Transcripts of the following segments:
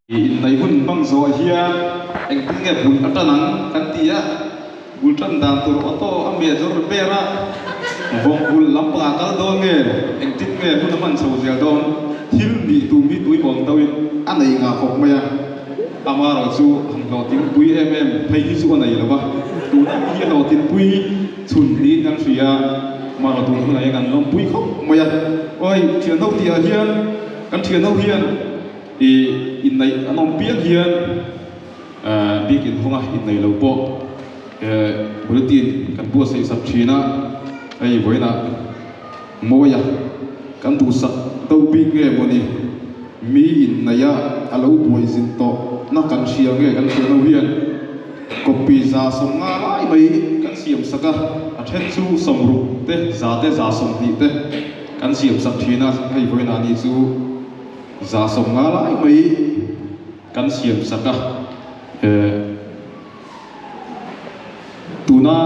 in nei hun bang zo hian eng tin nge bul atanang kan tia bul tan dan tur auto ame zor bera vong bul lampa kal do nge eng tin nge hun man so zel don thil ni tu mi tui bom tawin anei nga khok maya amaro chu hamlo tin pui phei hi chu anei lawa tu hi lo tin pui chun ni kan ria maro tu hun ai kan lom pui khok maya oi thian ho tia hian kan thian ho hian in này anh biết hiền biết in không à in này lâu bộ bữa tiên cần bua xây sập chi na ai với na mua ya cần tu sập tàu biết nghe bọn đi mi in này ya alo bùi zin to na cần xiang nghe cần xiang lâu hiền copy ra sông nga lại mấy cần xiang saka athen chu sông ru te ra sông đi te cần xiang sập chi na ai với na đi chu za sông nga lại mấy kan siam saka tuna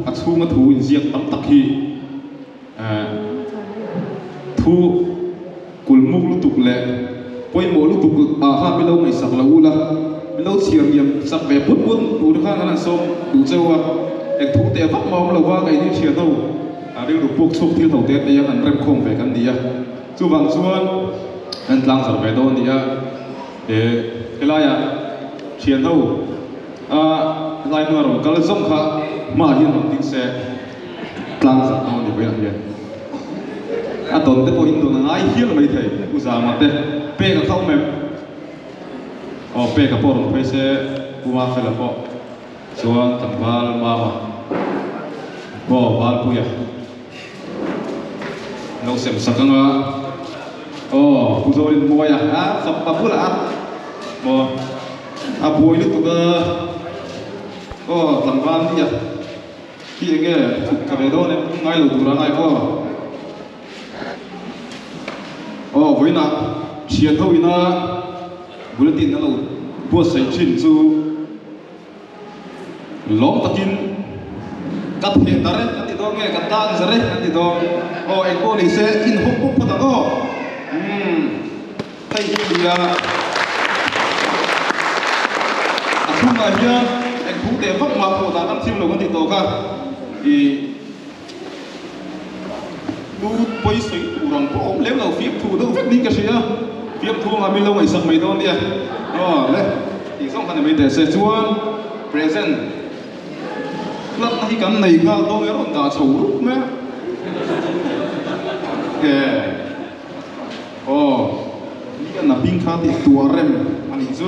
athu ma thu in ziak tam tak hi thu kulmuk lutuk le poi mo lutuk ha bilo mai sak laula bilo siam yam sak ve put tu kha kana som tu chewa ek thu te vak mom lawa kai ni chia no ari ru pok suk thil thau te te yang an rem khong ve kan dia chu wang chuan an tlang sar ve do nia cái lai à chiến đấu lai mà rồi cái giống khác mà hiện bằng tiếng xe tăng rất to để bây giờ tuần tới tôi tuần ai hiên mấy thầy u già mặt đấy pe cái không mềm pe cái bộ rồi xe u ma phải là bộ xuống thằng ba mà bộ ba bùi à nấu xem sắc ngon u rồi mua ya sập bắp là bo bùi lúc tụi thằng van đi à khi cái cái đó này ngay lúc tụi nó ngay với na chiến thâu na bữa tin nó là bữa xây chín chú lóng takin cắt hệ ta đấy cắt đó nghe cắt ta cái đấy cắt đó em cô đi xe in hốc hốc phát đó thấy gì à không phải nhá anh cũng để vấp mặt của ta ăn chim lồng con thịt tổ cả thì lu bơi sấy thủ rằng có ốm léo đầu phím thủ đâu vết đi cái gì á phím thủ mà mình lâu ngày sập mấy đôi đi à đấy thì xong cái này mình để xe chuan present lát này cái này cao to cái đó đã xấu lúc mấy kệ cái là pin khá thì tua rem anh chú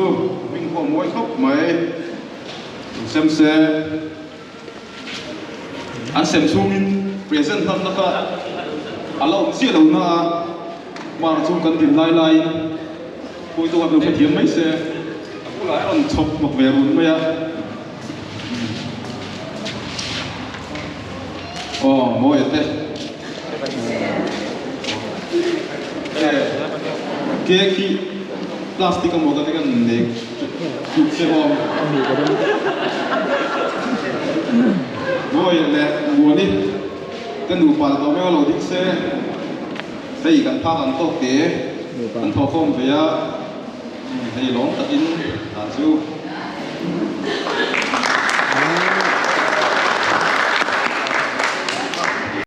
mình có mỗi khóc mấy xem xe anh xem xuống present thân nó cả alo xia đầu na mà chung cần tìm lai cuối tôi gặp được phải thiếm mấy xe cũng lại còn chọc một về luôn bây giờ mỗi thế cái khi plastic một cái này chụp xe bom rồi là mua đi cái nụ bạc tao mới lo đi xe đây cần pha ăn tốt để ăn thọ không phải đây lóng tận in chú